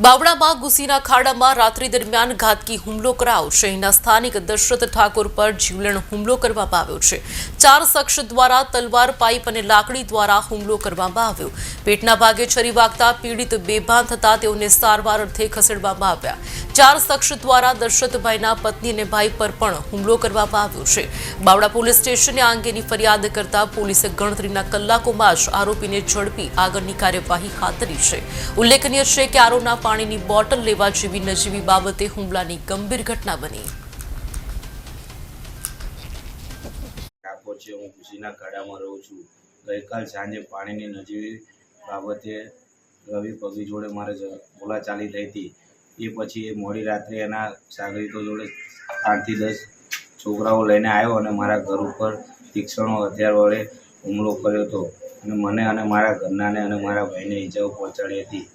બાવળામાં ઘૂસીના ખાડામાં રાત્રિ દરમિયાન ઘાતકી હુમલો કરાયો। શહેરના સ્થાનિક દશરથ ઠાકોર પર જીવલેણ હુમલો કરવામાં આવ્યો છે। 4 શખ્સ દ્વારા તલવાર, પાઇપ અને લાકડી દ્વારા હુમલો કરવામાં આવ્યો। પેટના ભાગે છરી વાગતા પીડિત બેભાન થતા તેઓને સારવાર અર્થે ખસેડવામાં આવ્યા। 4 શખ્સ દ્વારા દશરથભાઈના પત્ની અને ભાઈ પર પણ હુમલો કરવામાં આવ્યો છે। બાવળા પોલીસ સ્ટેશને આ અંગેની ફરિયાદ કરતા પોલીસે ગણતરીના કલાકોમાં જ આરોપીને ઝડપી આગળની કાર્યવાહી હાથ ધરી છે। ઉલ્લેખનીય છે કે આરોના પાણીની બોટલ લેવા જેવી નજીવી બાબતે હુમલાની ગંભીર ઘટના બની। ઠાકોર છે, હું ખુશીના ખાડામાં રહું છું। ગઈકાલ સાંજે પાણીની નજીવી બાબતે રવિ પગી જોડે મારે બોલાચાલી થઈ હતી। એ પછી એ મોડી રાત્રે એના સાગરીતો જોડે 8 થી 10 છોકરાઓ લઈને આવ્યો અને મારા ઘર ઉપર તીક્ષ્ણ હથિયાર વડે હુમલો કર્યો હતો અને મને અને મારા ઘરનાને અને મારા ભાઈને ઈજાઓ પહોંચાડી હતી।